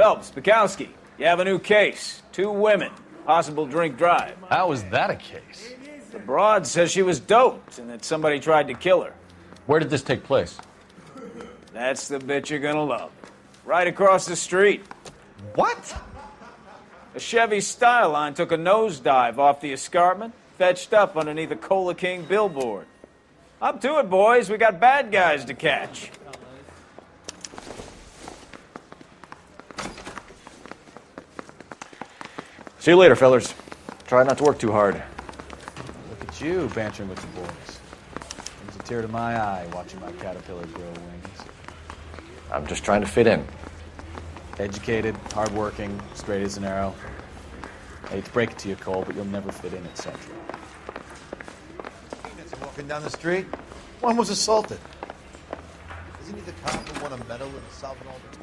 Phelps, Bukowski, you have a new case. 2 women, possible drink drive. How is that a case? The broad says she was doped and that somebody tried to kill her. Where did this take place? That's the bit you're gonna love. Right across the street. What? A Chevy Styline took a nosedive off the escarpment, fetched up underneath a Cola King billboard. Up to it, boys. We got bad guys to catch. See you later, fellers. Try not to work too hard. Look at you bantering with the boys. Brings a tear to my eye watching my caterpillar grow wings. I'm just trying to fit in. Educated, hardworking, straight as an arrow. I hate to break it to you, Cole, but you'll never fit in at Central. Walking down the street, one was assaulted. Isn't he the cop who won a medal in solving all the cases?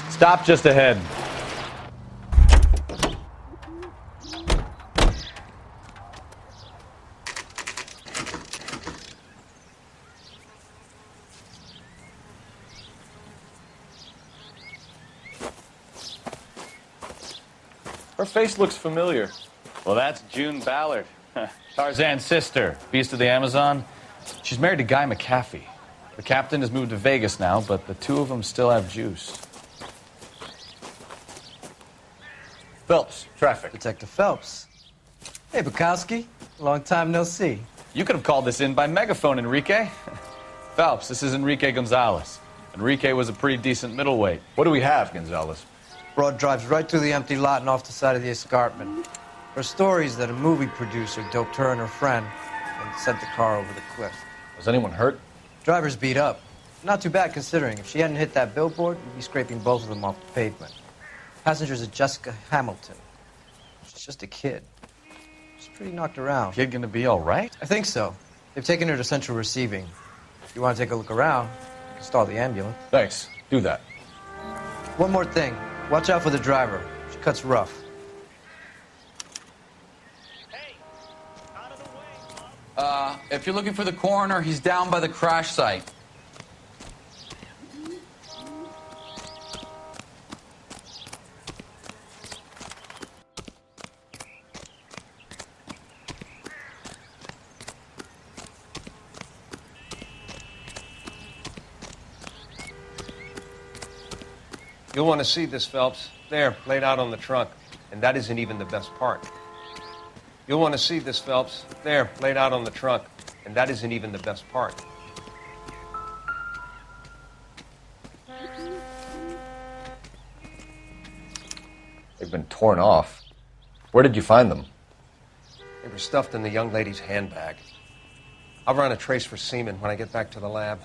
Stop just ahead. Her face looks familiar. Well, that's June Ballard, Tarzan's sister, beast of the Amazon. She's married to Guy McAfee. The captain has moved to Vegas now, but the 2 of them still have juice. Phelps, traffic. Detective Phelps. Hey, Bukowski. Long time no see. You could have called this in by megaphone, Enrique. Phelps, this is Enrique Gonzalez. Enrique was a pretty decent middleweight. What do we have, Gonzalez? Broad drives right through the empty lot and off the side of the escarpment. Her story is that a movie producer doped her and her friend and sent the car over the cliff. Was anyone hurt? Driver's beat up. Not too bad considering. If she hadn't hit that billboard, we'd be scraping both of them off the pavement. Passenger's a Jessica Hamilton. She's just a kid. She's pretty knocked around. Kid gonna be all right? I think so. They've taken her to Central Receiving. If you want to take a look around, stall the ambulance. Thanks. Do that. One more thing. Watch out for the driver. She cuts rough. If you're looking for the coroner, he's down by the crash site. You'll want to see this, Phelps. There, laid out on the trunk. And that isn't even the best part. You'll want to see this, Phelps. There, laid out on the trunk. And that isn't even the best part. They've been torn off. Where did you find them? They were stuffed in the young lady's handbag. I'll run a trace for semen when I get back to the lab.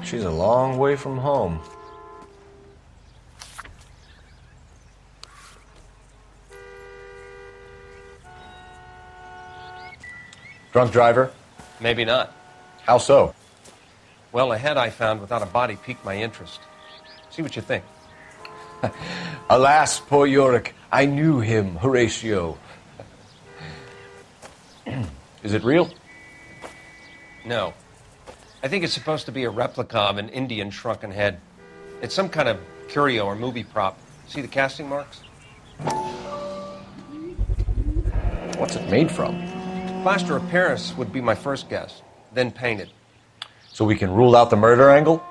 She's a long way from home. Drunk driver? Maybe not. How so? Well, a head I found without a body piqued my interest. See what you think. Alas, poor Yorick, I knew him, Horatio. Is it real? No. I think it's supposed to be a replica of an Indian shrunken head. It's some kind of curio or movie prop. See the casting marks? What's it made from? Plaster of Paris would be my first guess, then painted. So we can rule out the murder angle?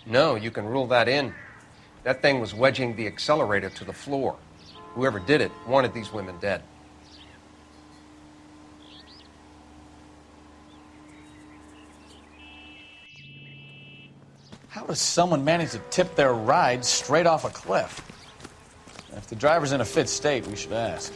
No, you can rule that in. That thing was wedging the accelerator to the floor. Whoever did it wanted these women dead. How does someone manage to tip their ride straight off a cliff? If the driver's in a fit state, we should ask.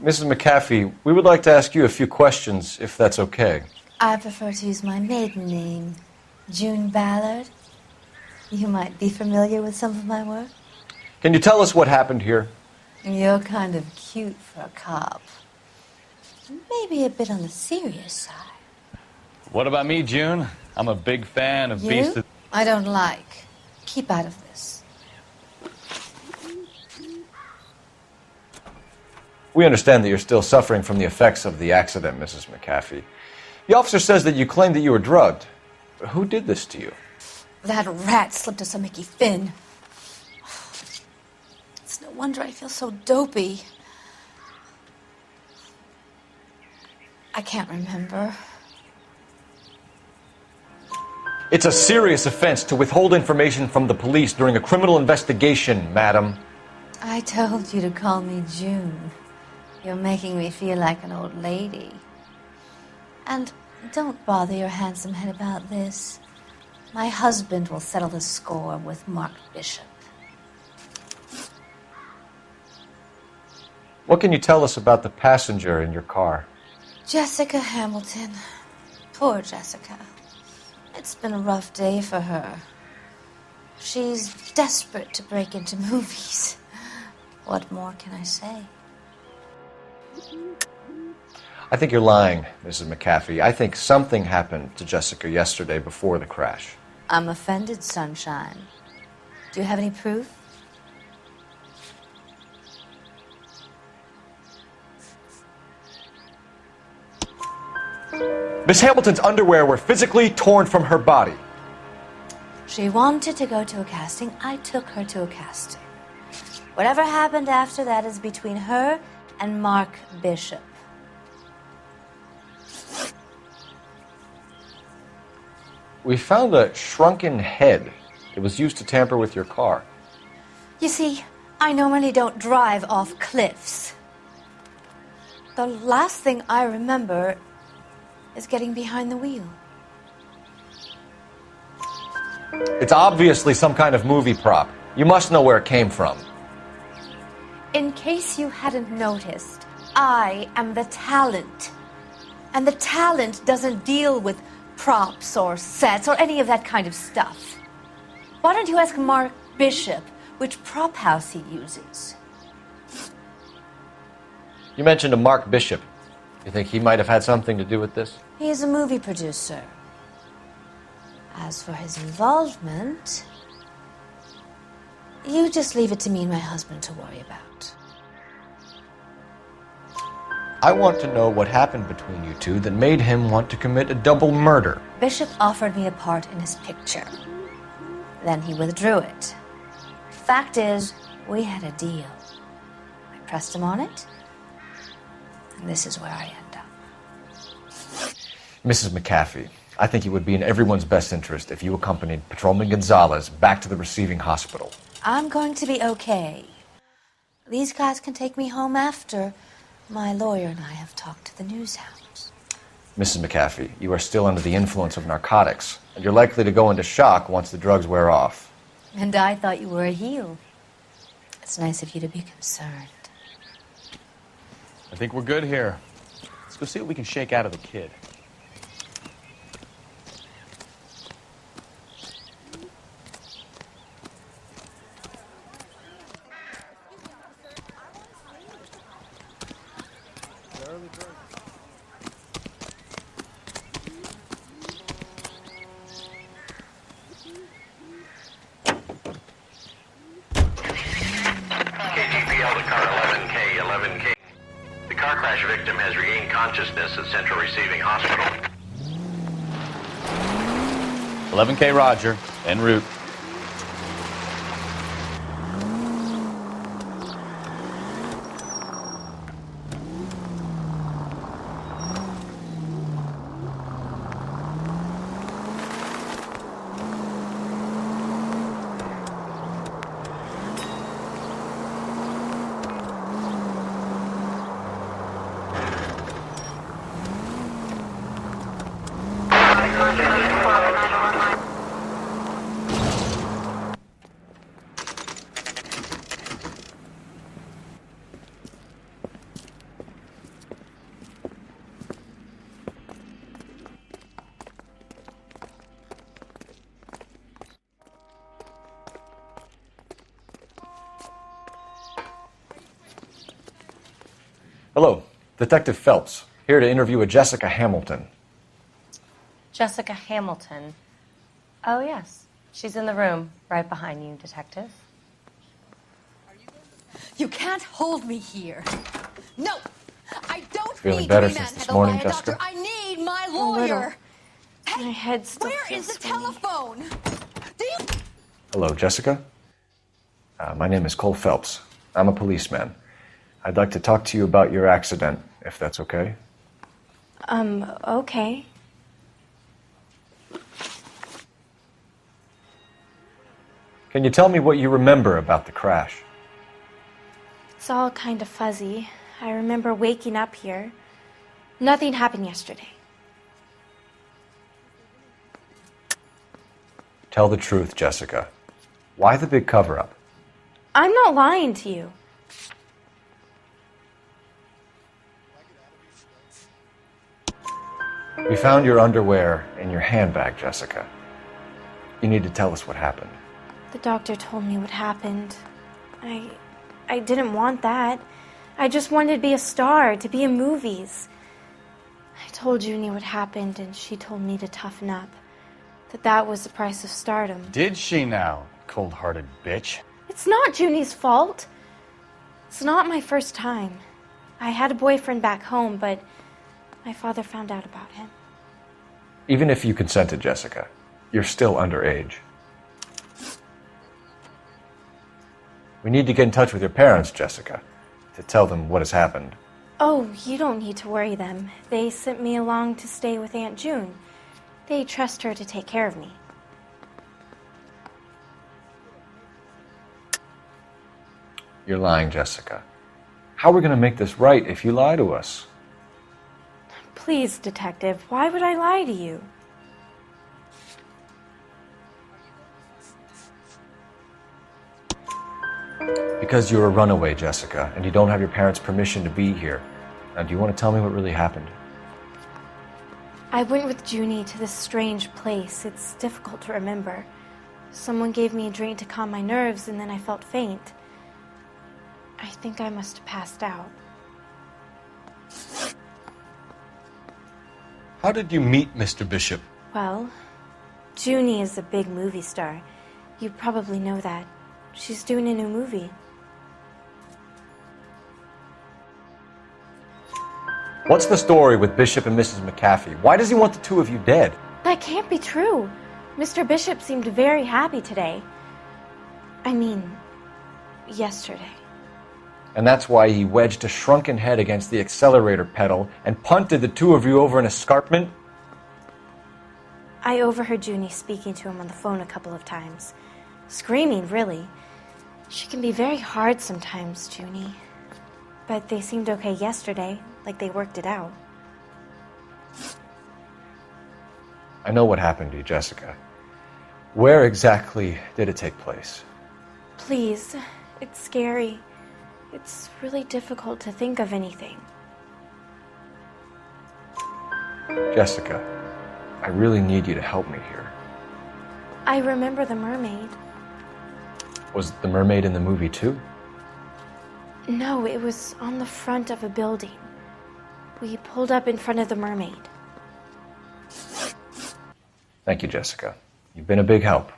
Mrs. McAfee, we would like to ask you a few questions, if that's okay. I prefer to use my maiden name, June Ballard. You might be familiar with some of my work. Can you tell us what happened here? You're kind of cute for a cop. Maybe a bit on the serious side. What about me, June? I'm a big fan of Beast You? of... I don't like. Keep out of this. We understand that you're still suffering from the effects of the accident, Mrs. McAfee. The officer says that you claimed that you were drugged. Who did this to you? That rat slipped us a Mickey Finn. It's no wonder I feel so dopey. I can't remember. It's a serious offense to withhold information from the police during a criminal investigation, madam. I told you to call me June. You're making me feel like an old lady. And don't bother your handsome head about this. My husband will settle the score with Mark Bishop. What can you tell us about the passenger in your car? Jessica Hamilton. Poor Jessica. It's been a rough day for her. She's desperate to break into movies. What more can I say? I think you're lying, Mrs. McAfee. I think something happened to Jessica yesterday before the crash. I'm offended, Sunshine. Do you have any proof? Miss Hamilton's underwear were physically torn from her body. She wanted to go to a casting. I took her to a casting. Whatever happened after that is between her and Mark Bishop. We found a shrunken head. It was used to tamper with your car. You see, I normally don't drive off cliffs. The last thing I remember is getting behind the wheel. It's obviously some kind of movie prop. You must know where it came from. In case you hadn't noticed, I am the talent. And the talent doesn't deal with props or sets or any of that kind of stuff. Why don't you ask Mark Bishop which prop house he uses? You mentioned a Mark Bishop. You think he might have had something to do with this? He is a movie producer. As for his involvement, you just leave it to me and my husband to worry about. I want to know what happened between you two that made him want to commit a double murder. Bishop offered me a part in his picture. Then he withdrew it. Fact is, we had a deal. I pressed him on it, and this is where I end up. Mrs. McAfee, I think it would be in everyone's best interest if you accompanied Patrolman Gonzalez back to the receiving hospital. I'm going to be okay. These guys can take me home after my lawyer and I have talked to the news hounds. Mrs. McAfee, you are still under the influence of narcotics, and you're likely to go into shock once the drugs wear off. And I thought you were a heel. It's nice of you to be concerned. I think we're good here. Let's go see what we can shake out of the kid. KGPL to car 11K, 11K. The car crash victim has regained consciousness at Central Receiving Hospital. 11K Roger, en route. Hello, Detective Phelps, here to interview a Jessica Hamilton. Jessica Hamilton. Oh, yes. She's in the room right behind you, Detective. You can't hold me here. No, I don't Feeling need better to be since this manhandled morning, by a Jessica? doctor. I need my little. lawyer. My head still Where feels is the spinny. telephone? Do you? Hello, Jessica. My name is Cole Phelps. I'm a policeman. I'd like to talk to you about your accident, if that's okay. Okay. Can you tell me what you remember about the crash? It's all kind of fuzzy. I remember waking up here. Nothing happened yesterday. Tell the truth, Jessica. Why the big cover-up? I'm not lying to you. We found your underwear in your handbag, Jessica. You need to tell us what happened. The doctor told me what happened. I didn't want that. I just wanted to be a star, to be in movies. I told Junie what happened, and she told me to toughen up. That was the price of stardom. Did she now, cold-hearted bitch? It's not Junie's fault. It's not my first time. I had a boyfriend back home, but my father found out about him. Even if you consented, Jessica, you're still underage. We need to get in touch with your parents, Jessica, to tell them what has happened. Oh, you don't need to worry them. They sent me along to stay with Aunt June. They trust her to take care of me. You're lying, Jessica. How are we going to make this right if you lie to us? Please, Detective, why would I lie to you? Because you're a runaway, Jessica, and you don't have your parents' permission to be here. Now, do you want to tell me what really happened? I went with Junie to this strange place. It's difficult to remember. Someone gave me a drink to calm my nerves, and then I felt faint. I think I must have passed out. How did you meet Mr. Bishop? Well, Junie is a big movie star. You probably know that. She's doing a new movie. What's the story with Bishop and Mrs. McAfee? Why does he want the two of you dead? That can't be true. Mr. Bishop seemed very happy today. I mean, yesterday. And that's why he wedged a shrunken head against the accelerator pedal and punted the two of you over an escarpment? I overheard Junie speaking to him on the phone a couple of times. Screaming, really. She can be very hard sometimes, Junie. But they seemed okay yesterday, like they worked it out. I know what happened to you, Jessica. Where exactly did it take place? Please, it's scary. It's really difficult to think of anything. Jessica, I really need you to help me here. I remember the mermaid. Was the mermaid in the movie too? No, it was on the front of a building. We pulled up in front of the mermaid. Thank you, Jessica. You've been a big help.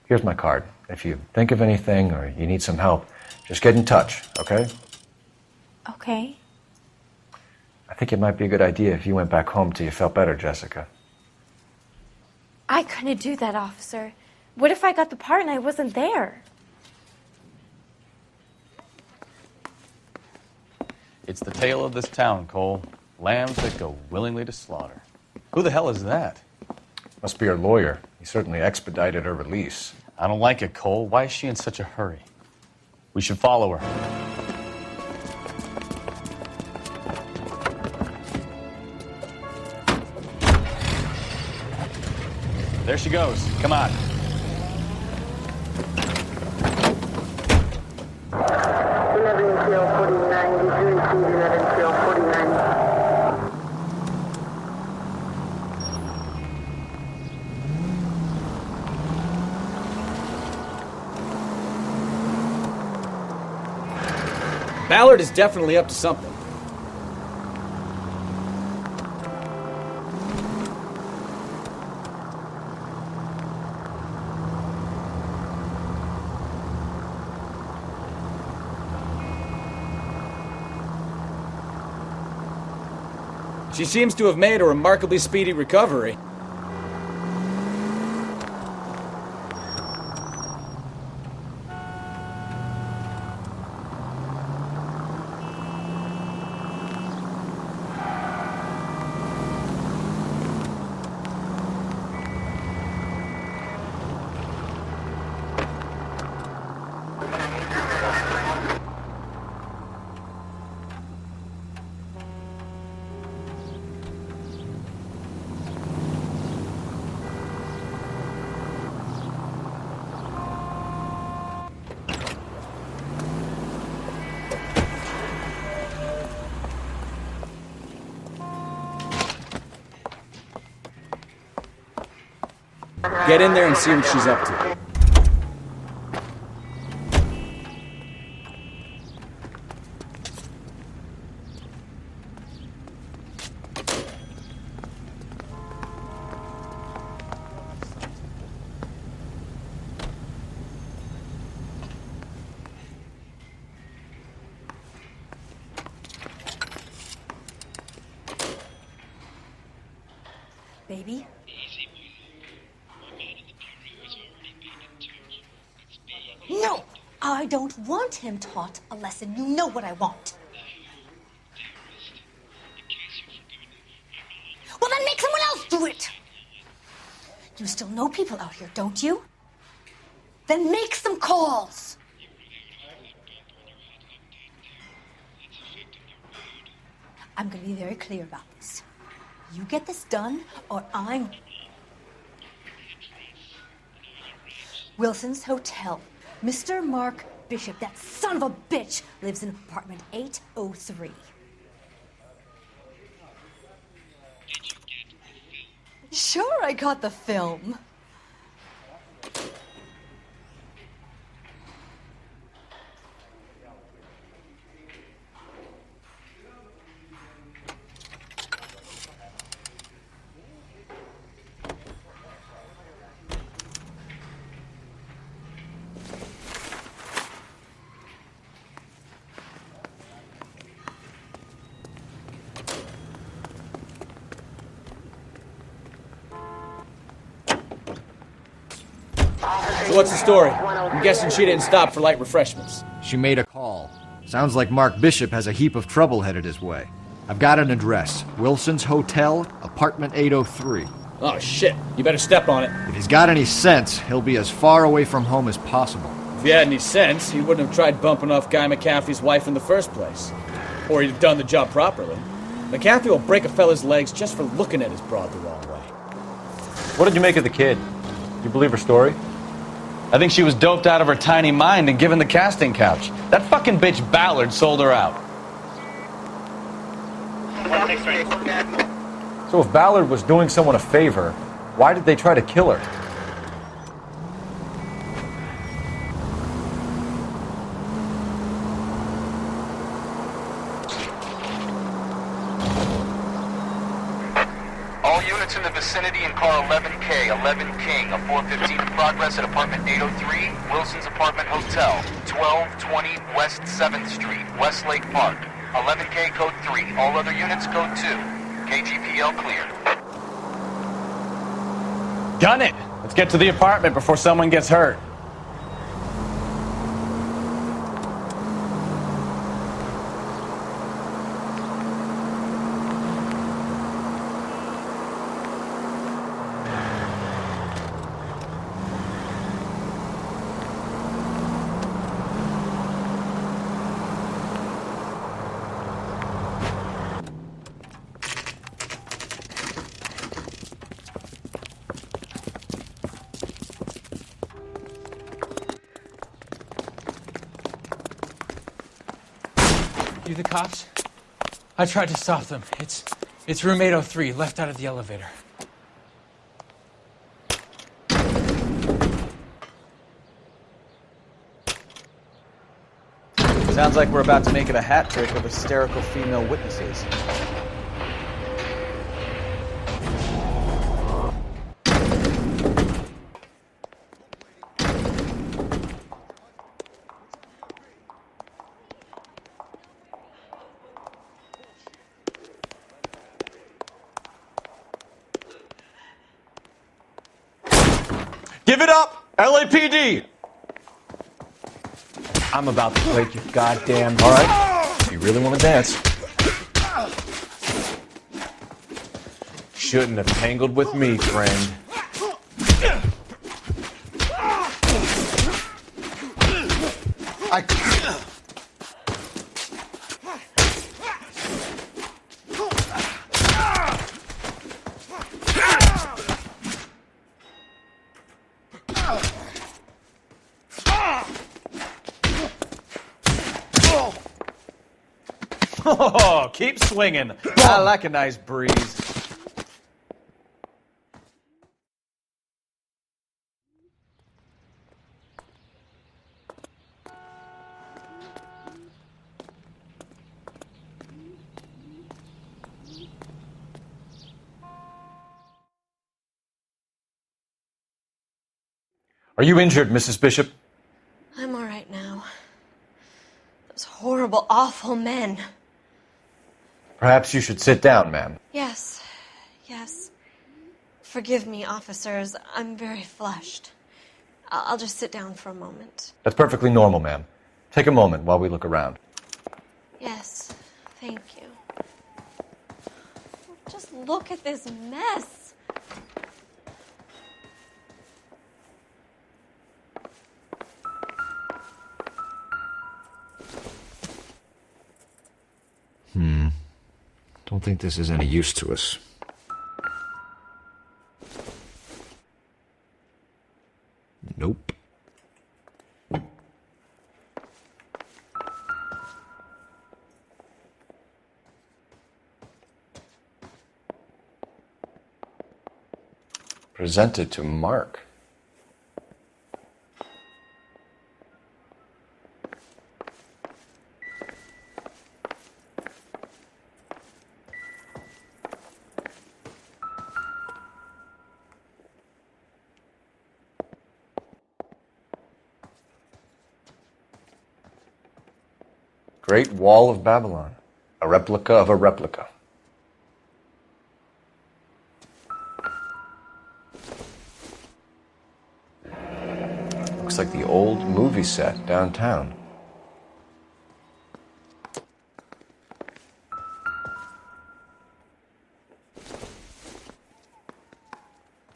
Here's my card. If you think of anything or you need some help, just get in touch, okay? Okay. I think it might be a good idea if you went back home till you felt better, Jessica. I couldn't do that, officer. What if I got the part and I wasn't there? It's the tale of this town, Cole. Lambs that go willingly to slaughter. Who the hell is that? Must be her lawyer. He certainly expedited her release. I don't like it, Cole. Why is she in such a hurry? We should follow her. There she goes. Come on. Ballard is definitely up to something. She seems to have made a remarkably speedy recovery. Get in there and see what she's up to. Baby? No! I don't want him taught a lesson. You know what I want. Well, then make someone else do it! You still know people out here, don't you? Then make some calls! I'm going to be very clear about this. You get this done, or I'm... Wilson's Hotel. Mr. Mark Bishop, that son of a bitch, lives in apartment 803. Sure, I got the film. So what's the story? I'm guessing she didn't stop for light refreshments. She made a call. Sounds like Mark Bishop has a heap of trouble headed his way. I've got an address. Wilson's Hotel, apartment 803. Oh, shit. You better step on it. If he's got any sense, he'll be as far away from home as possible. If he had any sense, he wouldn't have tried bumping off Guy McAfee's wife in the first place. Or he'd have done the job properly. McAfee will break a fella's legs just for looking at his broad the wrong way. What did you make of the kid? You believe her story? I think she was doped out of her tiny mind and given the casting couch. That fucking bitch Ballard sold her out. So if Ballard was doing someone a favor, why did they try to kill her? All units in the vicinity in car 11K, 11 King, a 415 in progress at apartment 803, Wilson's Apartment Hotel, 1220 West 7th Street, Westlake Park. 11K code 3, all other units code 2. KGPL clear. Gun it! Let's get to the apartment before someone gets hurt. You the cops? I tried to stop them. It's room 803, left out of the elevator. Sounds like we're about to make it a hat trick of hysterical female witnesses. Give it up! LAPD! I'm about to break your goddamn... All right. You really want to dance? Shouldn't have tangled with me, friend. Oh, keep swinging. I like a nice breeze. Are you injured, Mrs. Bishop? I'm all right now. Those horrible, awful men. Perhaps you should sit down, ma'am. Yes, yes. Forgive me, officers. I'm very flushed. I'll just sit down for a moment. That's perfectly normal, ma'am. Take a moment while we look around. Yes, thank you. Just look at this mess. Don't think this is any use to us. Nope. Presented to Mark. Great Wall of Babylon. A replica of a replica. Looks like the old movie set downtown.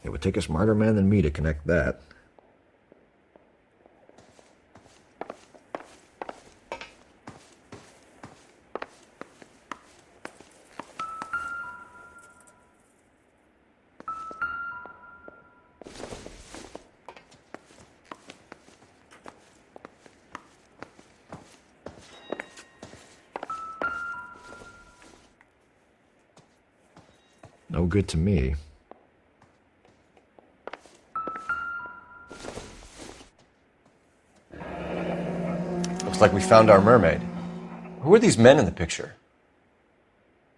It would take a smarter man than me to connect that. No good to me. Looks like we found our mermaid. Who are these men in the picture?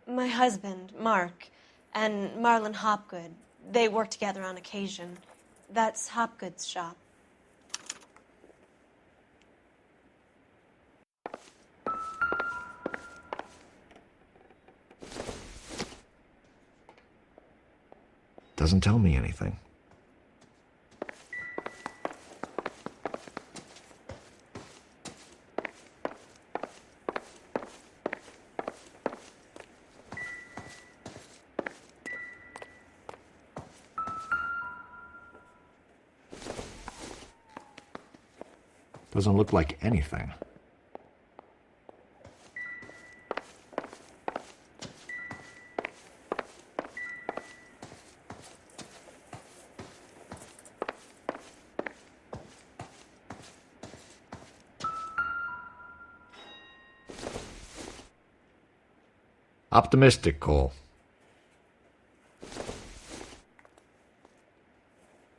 My husband, Mark, and Marlon Hopgood. They work together on occasion. That's Hopgood's shop. Doesn't tell me anything. Doesn't look like anything. Optimistic, Cole.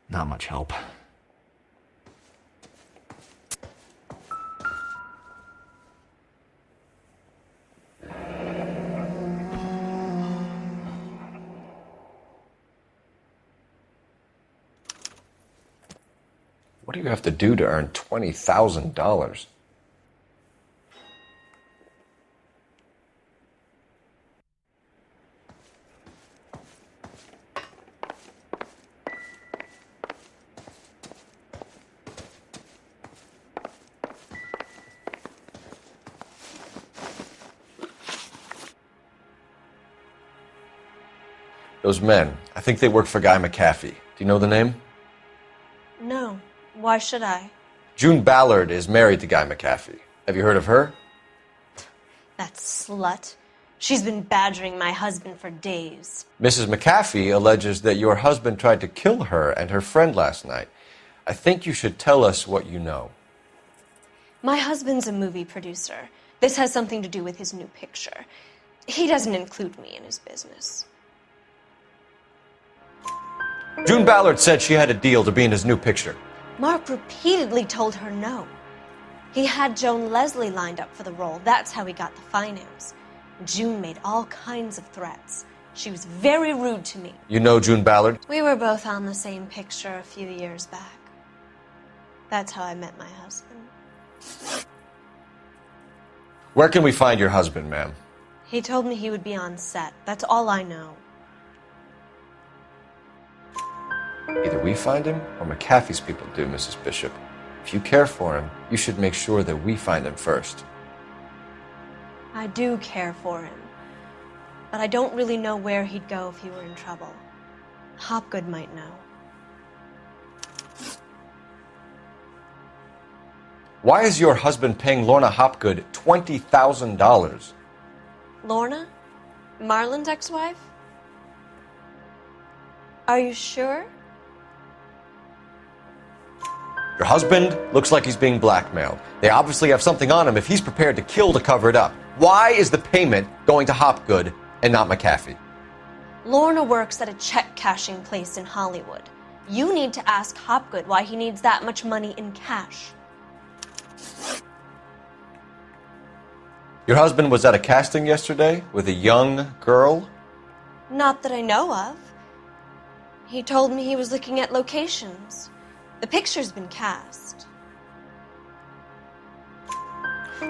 Not much help. What do you have to do to earn $20,000? Those men, I think they work for Guy McAfee. Do you know the name? No. Why should I? June Ballard is married to Guy McAfee. Have you heard of her? That slut. She's been badgering my husband for days. Mrs. McAfee alleges that your husband tried to kill her and her friend last night. I think you should tell us what you know. My husband's a movie producer. This has something to do with his new picture. He doesn't include me in his business. June Ballard said she had a deal to be in his new picture. Mark repeatedly told her no. He had Joan Leslie lined up for the role. That's how he got the finance. June made all kinds of threats. She was very rude to me. You know June Ballard? We were both on the same picture a few years back. That's how I met my husband. Where can we find your husband, ma'am? He told me he would be on set. That's all I know. Either we find him or McAfee's people do, Mrs. Bishop. If you care for him, you should make sure that we find him first. I do care for him. But I don't really know where he'd go if he were in trouble. Hopgood might know. Why is your husband paying Lorna Hopgood $20,000? Lorna? Marlon's ex-wife? Are you sure? Your husband looks like he's being blackmailed. They obviously have something on him if he's prepared to kill to cover it up. Why is the payment going to Hopgood and not McAfee? Lorna works at a check-cashing place in Hollywood. You need to ask Hopgood why he needs that much money in cash. Your husband was at a casting yesterday with a young girl? Not that I know of. He told me he was looking at locations. The picture's been cast.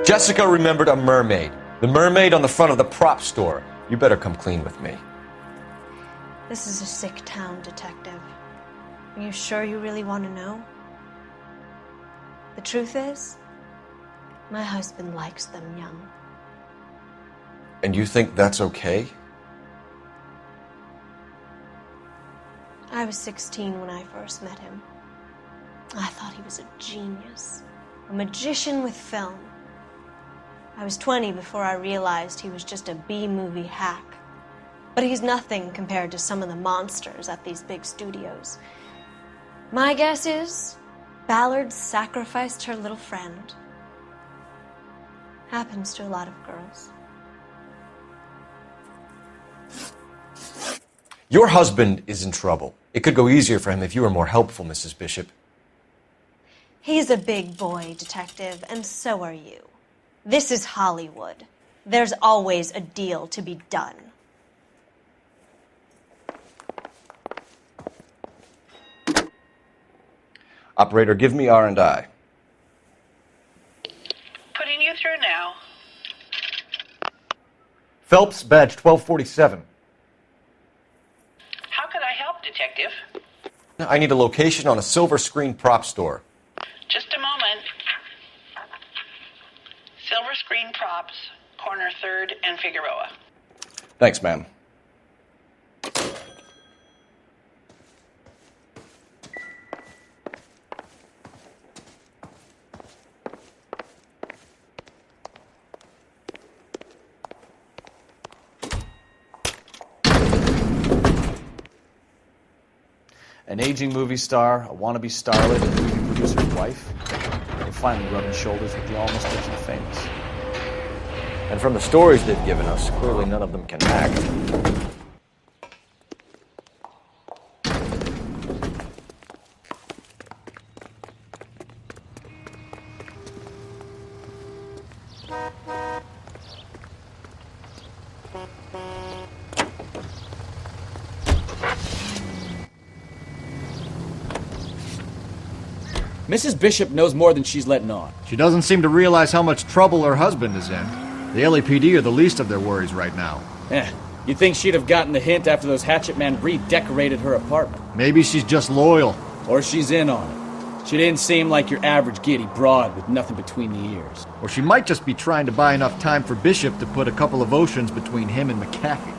Jessica remembered a mermaid. The mermaid on the front of the prop store. You better come clean with me. This is a sick town, Detective. Are you sure you really want to know? The truth is, my husband likes them young. And you think that's okay? I was 16 when I first met him. I thought he was a genius, a magician with film. I was 20 before I realized he was just a B-movie hack. But he's nothing compared to some of the monsters at these big studios. My guess is Ballard sacrificed her little friend. Happens to a lot of girls. Your husband is in trouble. It could go easier for him if you were more helpful, Mrs. Bishop. He's a big boy, Detective, and so are you. This is Hollywood. There's always a deal to be done. Operator, give me R&I. Putting you through now. Phelps, badge 1247. How could I help, Detective? I need a location on a silver screen prop store. Just a moment. Silver Screen Props, corner 3rd and Figueroa. Thanks, ma'am. An aging movie star, a wannabe starlet, and a movie producer's wife. They're finally rubbing shoulders with the almost rich and famous. And from the stories they've given us, clearly none of them can act. Mrs. Bishop knows more than she's letting on. She doesn't seem to realize how much trouble her husband is in. The LAPD are the least of their worries right now. You'd think she'd have gotten the hint after those hatchet men redecorated her apartment. Maybe she's just loyal. Or she's in on it. She didn't seem like your average giddy broad with nothing between the ears. Or she might just be trying to buy enough time for Bishop to put a couple of oceans between him and McAfee.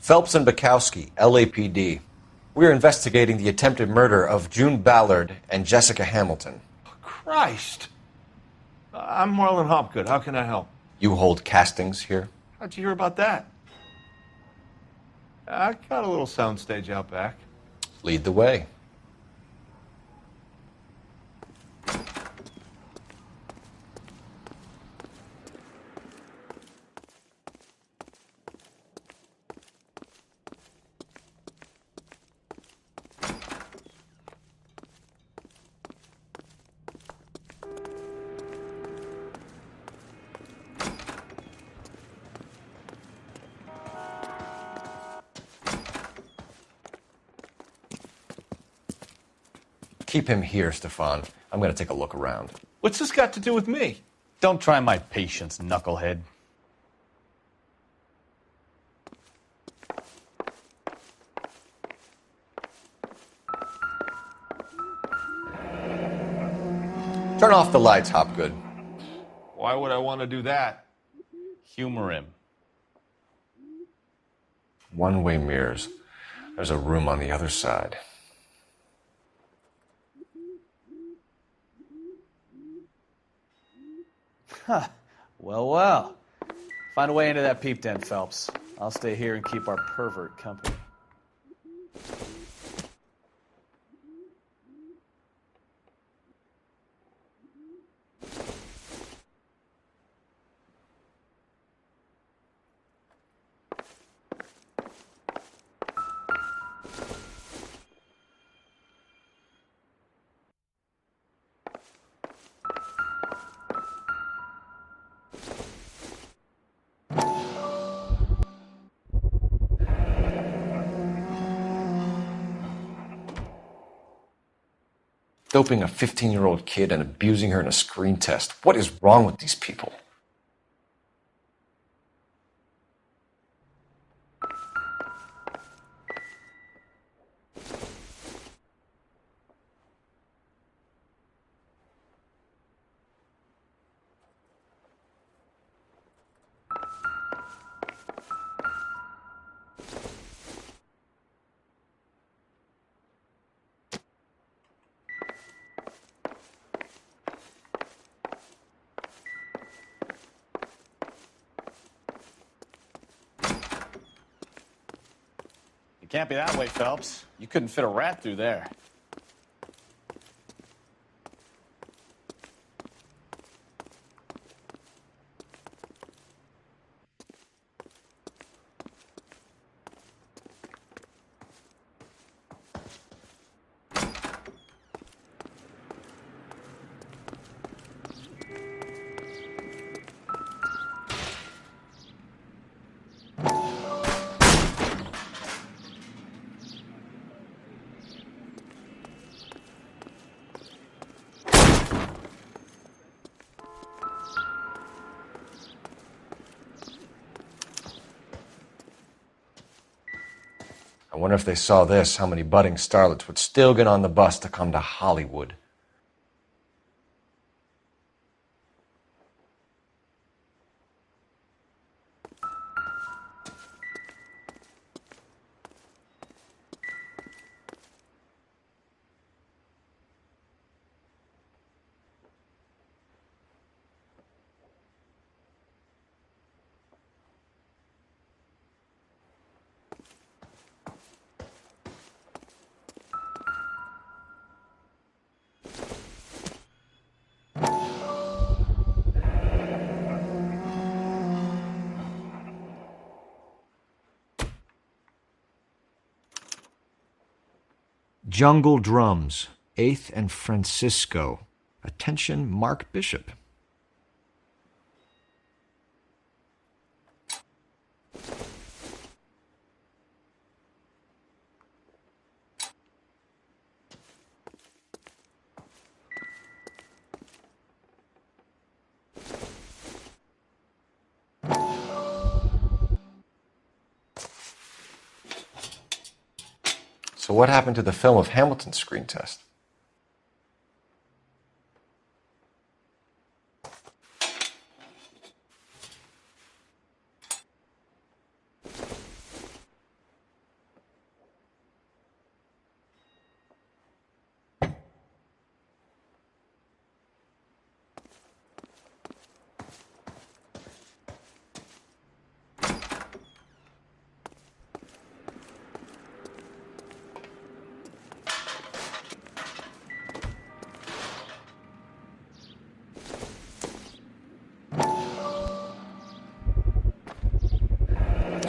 Phelps and Bukowski, LAPD. We're investigating the attempted murder of June Ballard and Jessica Hamilton. Christ! I'm Marlon Hopgood. How can I help? You hold castings here? How'd you hear about that? I got a little soundstage out back. Lead the way. Keep him here, Stefan. I'm going to take a look around. What's this got to do with me? Don't try my patience, knucklehead. Turn off the lights, Hopgood. Why would I want to do that? Humor him. One-way mirrors. There's a room on the other side. Huh. Well. Find a way into that peep den, Phelps. I'll stay here and keep our pervert company. Doping a 15-year-old kid and abusing her in a screen test. What is wrong with these people? It can't be that way, Phelps. You couldn't fit a rat through there. I wonder if they saw this, how many budding starlets would still get on the bus to come to Hollywood. Jungle Drums, 8th and Francisco. Attention, Mark Bishop. So what happened to the film of Hamilton's screen test?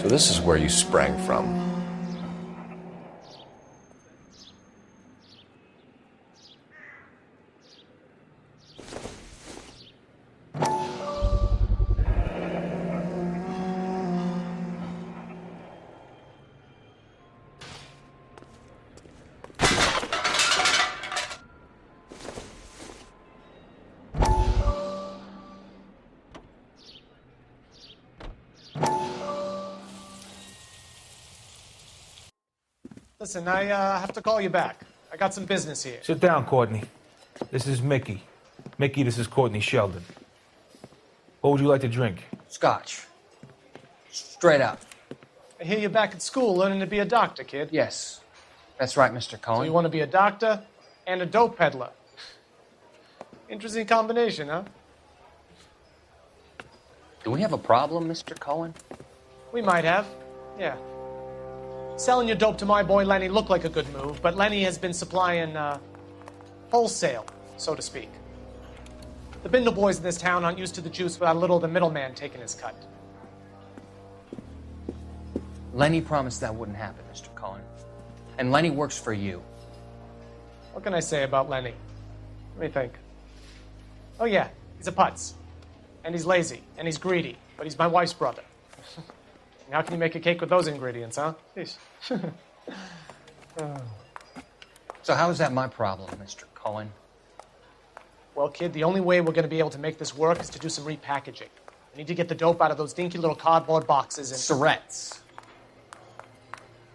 So this is where you sprang from. Listen, I have to call you back. I got some business here. Sit down, Courtney. This is Mickey. Mickey, this is Courtney Sheldon. What would you like to drink? Scotch. Straight up. I hear you're back at school learning to be a doctor, kid. Yes. That's right, Mr. Cohen. So you want to be a doctor and a dope peddler. Interesting combination, huh? Do we have a problem, Mr. Cohen? We might have, yeah. Selling your dope to my boy Lenny looked like a good move, but Lenny has been supplying, wholesale, so to speak. The Bindle boys in this town aren't used to the juice without a little of the middleman taking his cut. Lenny promised that wouldn't happen, Mr. Cohen. And Lenny works for you. What can I say about Lenny? Let me think. Oh yeah, he's a putz. And he's lazy, and he's greedy, but he's my wife's brother. How can you make a cake with those ingredients, huh? Jeez. So how is that my problem, Mr. Cohen? calling? Well, kid, the only way we're going to be able to make this work is to do some repackaging. We need to get the dope out of those dinky little cardboard boxes and... Surrettes.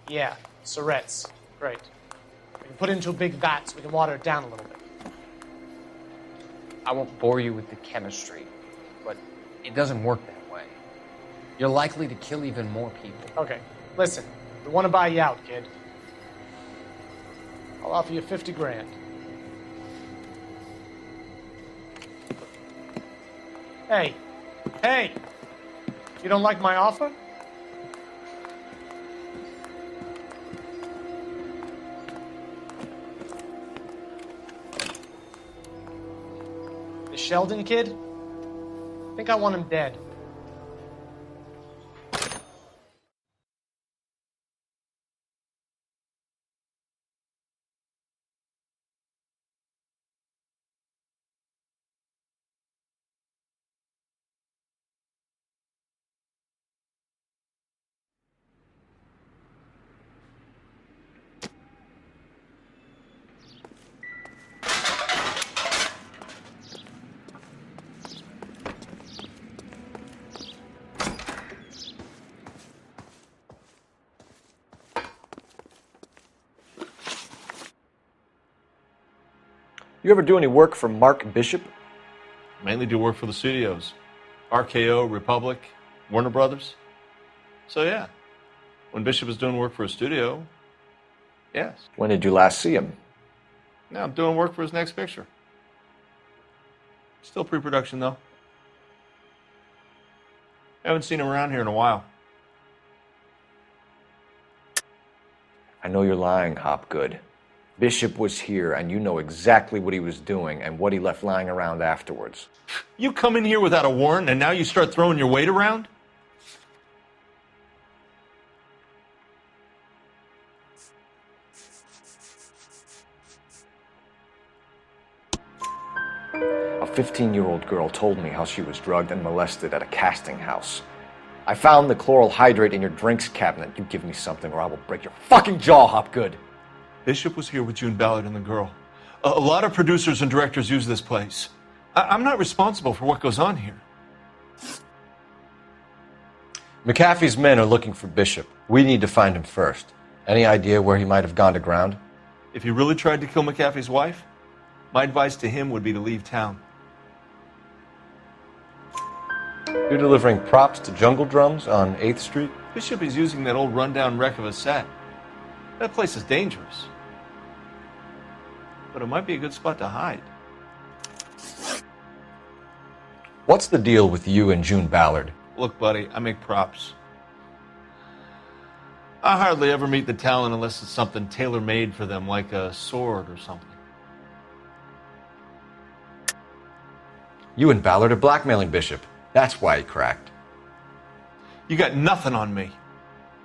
Yeah, Surrettes. Great. We can put it into a big vat so we can water it down a little bit. I won't bore you with the chemistry, but it doesn't work that way. You're likely to kill even more people. Okay, listen. We want to buy you out, kid. I'll offer you 50 grand. Hey. Hey! You don't like my offer? The Sheldon kid? I think I want him dead. You ever do any work for Mark Bishop? Mainly do work for the studios. RKO, Republic, Warner Brothers. So yeah, when Bishop is doing work for a studio, yes. When did you last see him? Now I'm doing work for his next picture. Still pre-production though. Haven't seen him around here in a while. I know you're lying, Hopgood. Bishop was here, and you know exactly what he was doing and what he left lying around afterwards. You come in here without a warrant, and now you start throwing your weight around? A 15-year-old girl told me how she was drugged and molested at a casting house. I found the chloral hydrate in your drinks cabinet. You give me something or I will break your fucking jaw, Hopgood. Bishop was here with June Ballard and the girl. A lot of producers and directors use this place. I'm not responsible for what goes on here. McAfee's men are looking for Bishop. We need to find him first. Any idea where he might have gone to ground? If he really tried to kill McAfee's wife, my advice to him would be to leave town. You're delivering props to Jungle Drums on 8th Street? Bishop is using that old rundown wreck of a set. That place is dangerous. But it might be a good spot to hide. What's the deal with you and June Ballard? Look, buddy, I make props. I hardly ever meet the talent unless it's something tailor-made for them, like a sword or something. You and Ballard are blackmailing Bishop. That's why he cracked. You got nothing on me.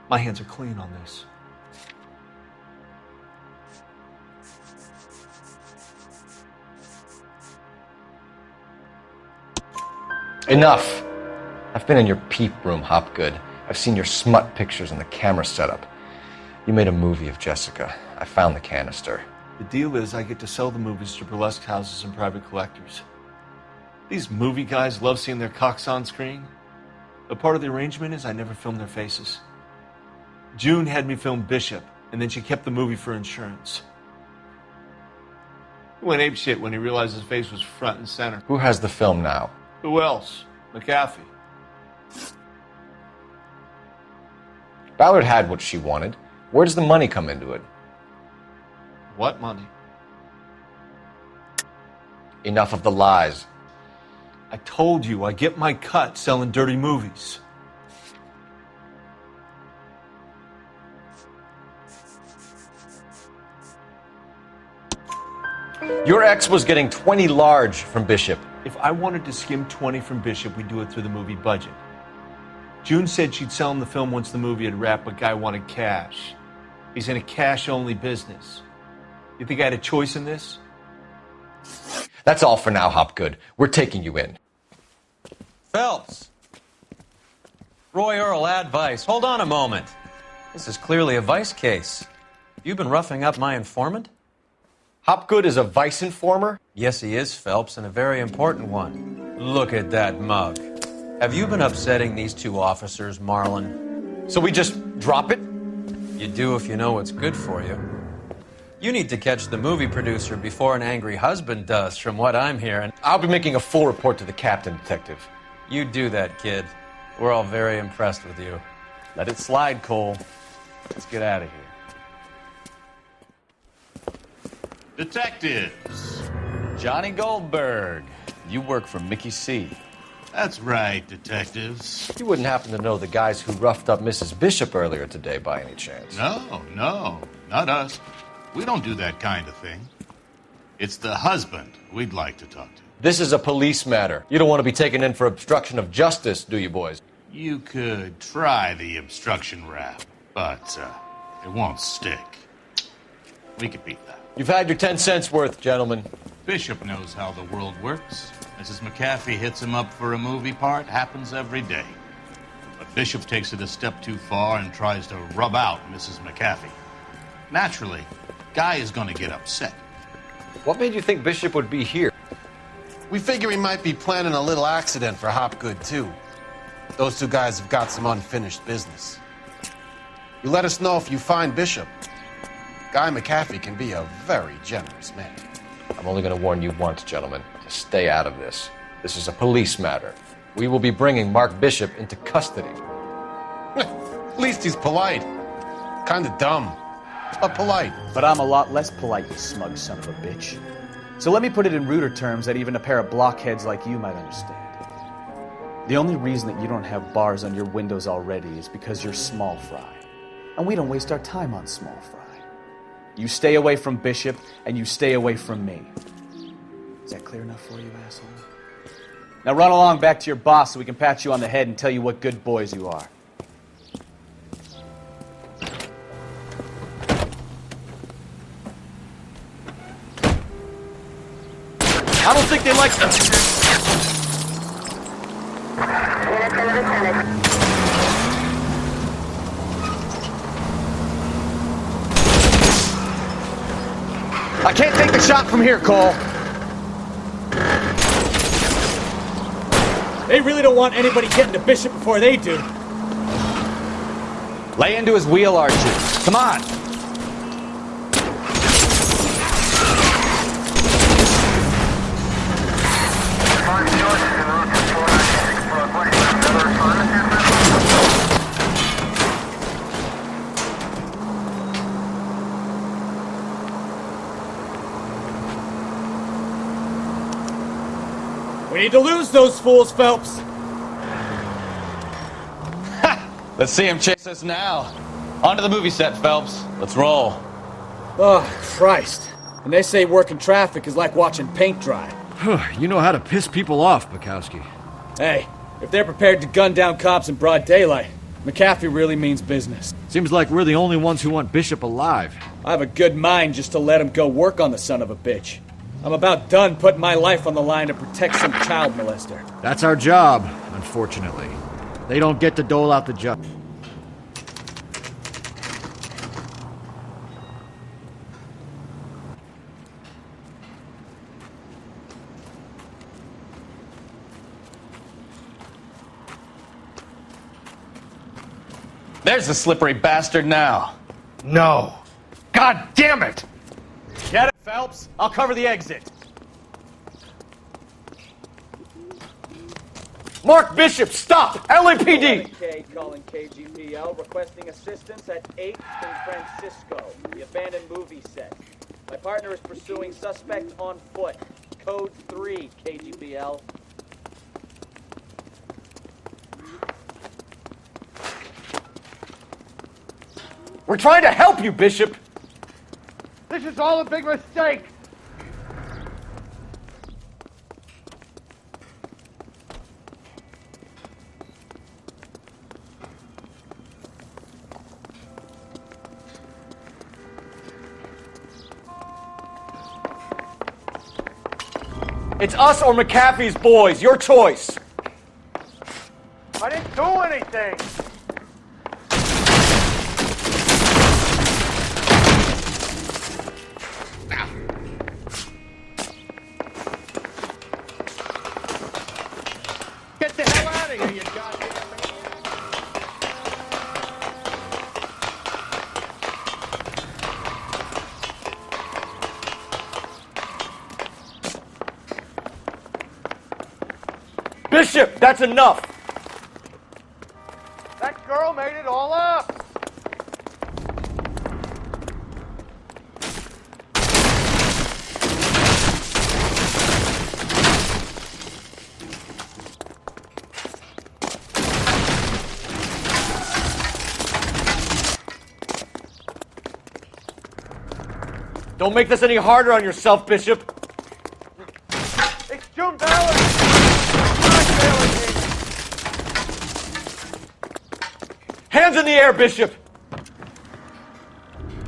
My hands are clean on this. Enough! I've been in your peep room, Hopgood. I've seen your smut pictures and the camera setup. You made a movie of Jessica. I found the canister. The deal is I get to sell the movies to burlesque houses and private collectors. These movie guys love seeing their cocks on screen. But part of the arrangement is I never film their faces. June had me film Bishop, and then she kept the movie for insurance. He went apeshit when he realized his face was front and center. Who has the film now? Who else? McAfee. Ballard had what she wanted. Where does the money come into it? What money? Enough of the lies. I told you I get my cut selling dirty movies. Your ex was getting 20 large from Bishop. If I wanted to skim 20 from Bishop, we'd do it through the movie budget. June said she'd sell him the film once the movie had wrapped, but Guy wanted cash. He's in a cash-only business. You think I had a choice in this? That's all for now, Hopgood. We're taking you in. Phelps! Roy Earl, advice. Hold on a moment. This is clearly a vice case. You've been roughing up my informant? Hopgood is a vice informer? Yes, he is, Phelps, and a very important one. Look at that mug. Have you been upsetting these two officers, Marlon? So we just drop it? You do if you know what's good for you. You need to catch the movie producer before an angry husband does, from what I'm hearing. I'll be making a full report to the captain, Detective. You do that, kid. We're all very impressed with you. Let it slide, Cole. Let's get out of here. Detectives. Johnny Goldberg. You work for Mickey C. That's right, detectives. You wouldn't happen to know the guys who roughed up Mrs. Bishop earlier today by any chance? No, not us. We don't do that kind of thing. It's the husband we'd like to talk to. This is a police matter. You don't want to be taken in for obstruction of justice, do you, boys? You could try the obstruction rap, but it won't stick. We could beat that. You've had your 10 cents worth, gentlemen. Bishop knows how the world works. Mrs. McAfee hits him up for a movie part. Happens every day. But Bishop takes it a step too far and tries to rub out Mrs. McAfee. Naturally, Guy is going to get upset. What made you think Bishop would be here? We figure he might be planning a little accident for Hopgood, too. Those two guys have got some unfinished business. You let us know if you find Bishop. Guy McAfee can be a very generous man. I'm only going to warn you once, gentlemen, to stay out of this. This is a police matter. We will be bringing Mark Bishop into custody. At least he's polite. Kind of dumb, but polite. But I'm a lot less polite, you smug son of a bitch. So let me put it in ruder terms that even a pair of blockheads like you might understand. The only reason that you don't have bars on your windows already is because you're small fry. And we don't waste our time on small fry. You stay away from Bishop, and you stay away from me. Is that clear enough for you, asshole? Now run along back to your boss so we can pat you on the head and tell you what good boys you are. I don't think they like them. I can't take the shot from here, Cole. They really don't want anybody getting to Bishop before they do. Lay into his wheel, Archie. Come on. We need to lose those fools, Phelps. Let's see him chase us now. On to the movie set, Phelps. Let's roll. Oh, Christ. And they say working traffic is like watching paint dry. You know how to piss people off, Bukowski. Hey, if they're prepared to gun down cops in broad daylight, McAfee really means business. Seems like we're the only ones who want Bishop alive. I have a good mind just to let him go work on the son of a bitch. I'm about done putting my life on the line to protect some child molester. That's our job, unfortunately. They don't get to dole out the justice. There's the slippery bastard now. No. God damn it! Get it, Phelps? I'll cover the exit. Mark Bishop, stop! LAPD! K calling KGPL, requesting assistance at 8th and Francisco, the abandoned movie set. My partner is pursuing suspect on foot. Code 3, KGPL. We're trying to help you, Bishop! This is all a big mistake. It's us or McAfee's boys. Your choice. I didn't do anything. Bishop, that's enough! That girl made it all up! Don't make this any harder on yourself, Bishop. It's June Ballard! Hands in the air, Bishop!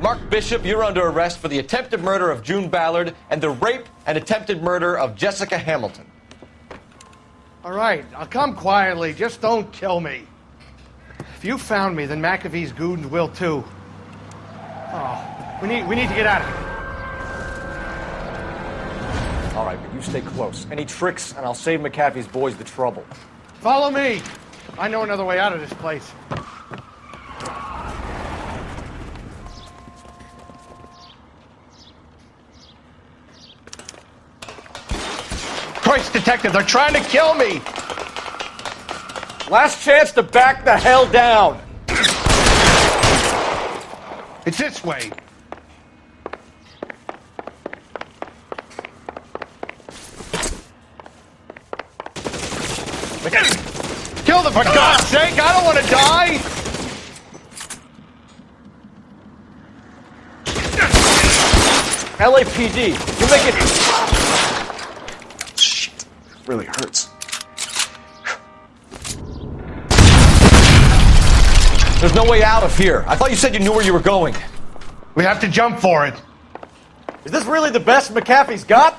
Mark Bishop, you're under arrest for the attempted murder of June Ballard and the rape and attempted murder of Jessica Hamilton. All right, I'll come quietly. Just don't kill me. If you found me, then McAfee's goons will too. Oh, we need to get out of here. All right, but you stay close. Any tricks, and I'll save McAfee's boys the trouble. Follow me. I know another way out of this place. Christ, Detective, they're trying to kill me! Last chance to back the hell down! It's this way. Kill them, for God's sake! I don't want to die! LAPD, you make it... Shit, really hurts. There's no way out of here. I thought you said you knew where you were going. We have to jump for it. Is this really the best McAfee's got?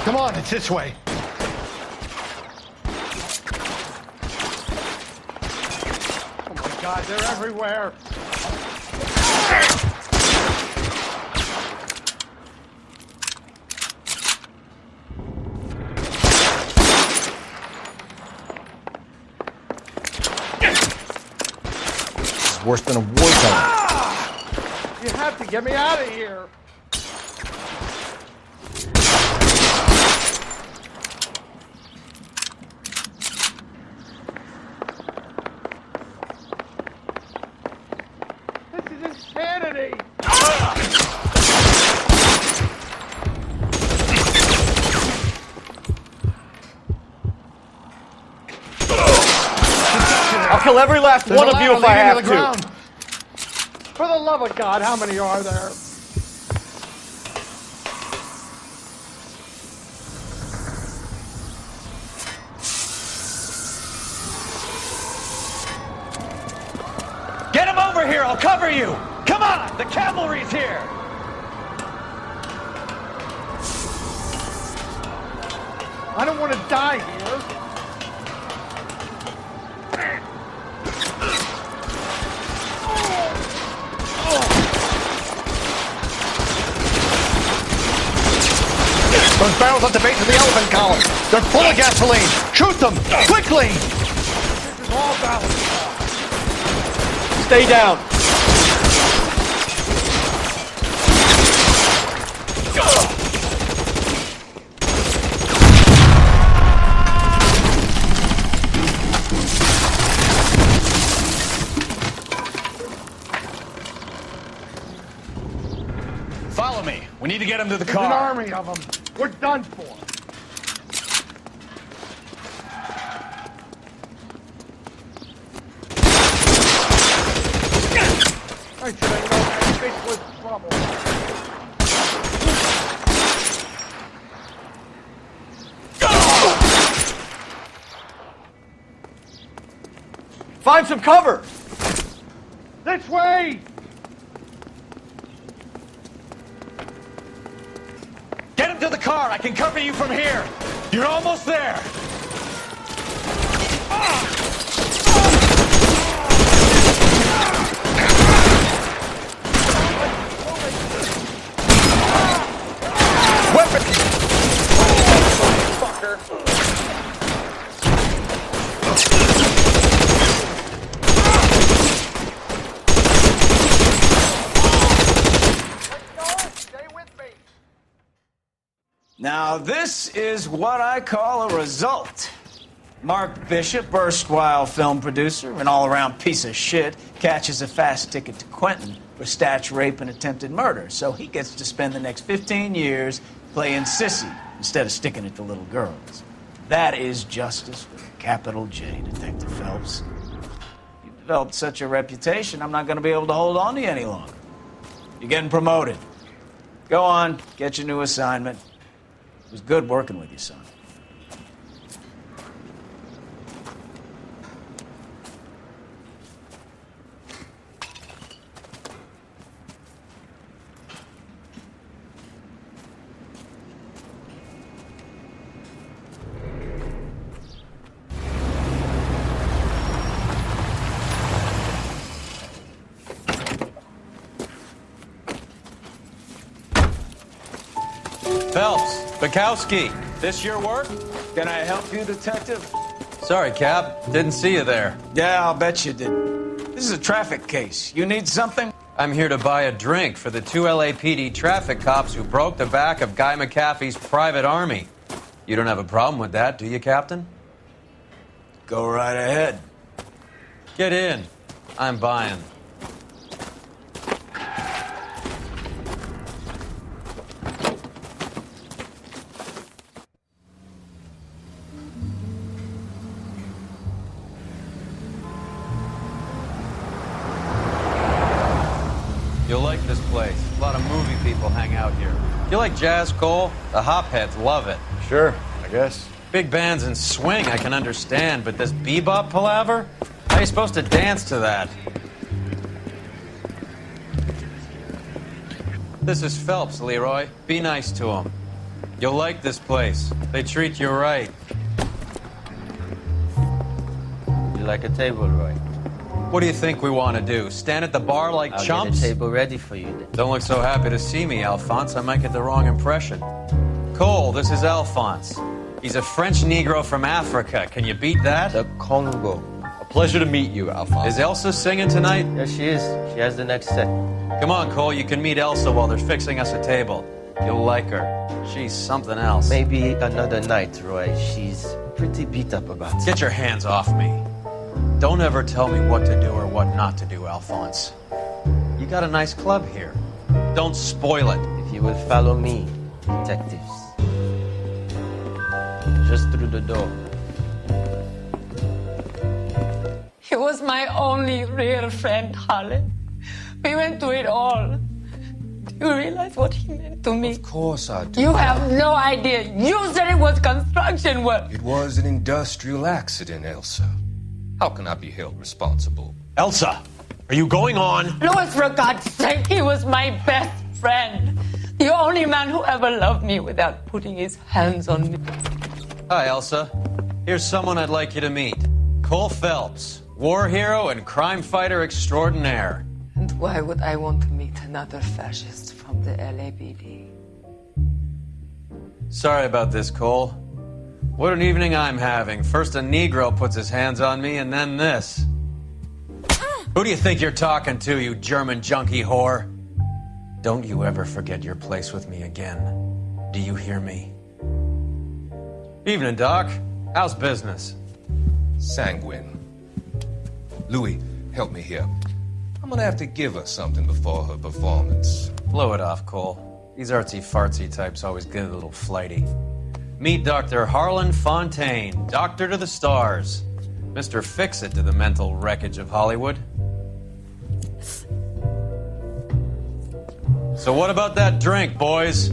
Come on, it's this way. Oh my God, they're everywhere. This is worse than a war zone. You have to get me out of here. Insanity! I'll kill every last one of you if I have to. For the love of God, how many are there? Get him over here, I'll cover you! Come on, the cavalry's here! I don't want to die here. Those barrels at the base of the elephant column. They're full of gasoline. Shoot them! Quickly! This is all balance. Stay down. Follow me. We need to get him to the There's car. an army of them. We're done for. I should have known that face was trouble. Find some cover! This way! Get him to the car. I can cover you from here. You're almost there. Weapon! Fucker. Now, this is what I call a result. Mark Bishop, erstwhile film producer, an all-around piece of shit, catches a fast ticket to Quentin for snatch, rape, and attempted murder. So he gets to spend the next 15 years playing sissy instead of sticking it to little girls. That is justice with a capital J, Detective Phelps. You've developed such a reputation, I'm not going to be able to hold on to you any longer. You're getting promoted. Go on, get your new assignment. It was good working with you, son. Phelps, Bukowski, this your work? Can I help you, Detective? Sorry, Cap. Didn't see you there. Yeah, I'll bet you did. This is a traffic case. You need something? I'm here to buy a drink for the 2 LAPD traffic cops who broke the back of Guy McAfee's private army. You don't have a problem with that, do you, Captain? Go right ahead. Get in. I'm buying. You'll like this place. A lot of movie people hang out here. You like jazz, Cole? The hopheads love it. Sure, I guess. Big bands and swing I can understand, but this bebop palaver? How are you supposed to dance to that? This is Phelps, Leroy. Be nice to him. You'll like this place. They treat you right. You like a table, Roy? What do you think we want to do? Stand at the bar like I'll chumps? get a table ready for you then. Don't look so happy to see me, Alphonse. I might get the wrong impression. Cole, this is Alphonse. He's a French Negro from Africa. Can you beat that? The Congo. A pleasure to meet you, Alphonse. Is Elsa singing tonight? Yes, she is. She has the next set. Come on, Cole. You can meet Elsa while they're fixing us a table. You'll like her. She's something else. Maybe another night, Roy. She's pretty beat up about it. Get your hands off me. Don't ever tell me what to do or what not to do, Alphonse. You got a nice club here. Don't spoil it. If you will follow me, detectives. Just through the door. He was my only real friend, Harlan. We went through it all. Do you realize what he meant to me? Of course I do. You have no idea. You said it was construction work. It was an industrial accident, Elsa. How can I be held responsible? Elsa, are you going on? Louis, for God's sake, he was my best friend. The only man who ever loved me without putting his hands on me. Hi, Elsa. Here's someone I'd like you to meet. Cole Phelps, war hero and crime fighter extraordinaire. And why would I want to meet another fascist from the LAPD? Sorry about this, Cole. What an evening I'm having. First a Negro puts his hands on me, and then this. Who do you think you're talking to, you German junkie whore? Don't you ever forget your place with me again. Do you hear me? Evening, Doc. How's business? Sanguine. Louis, help me here. I'm gonna have to give her something before her performance. Blow it off, Cole. These artsy-fartsy types always get a little flighty. Meet Dr. Harlan Fontaine, doctor to the stars. Mr. Fix-It to the mental wreckage of Hollywood. So what about that drink, boys?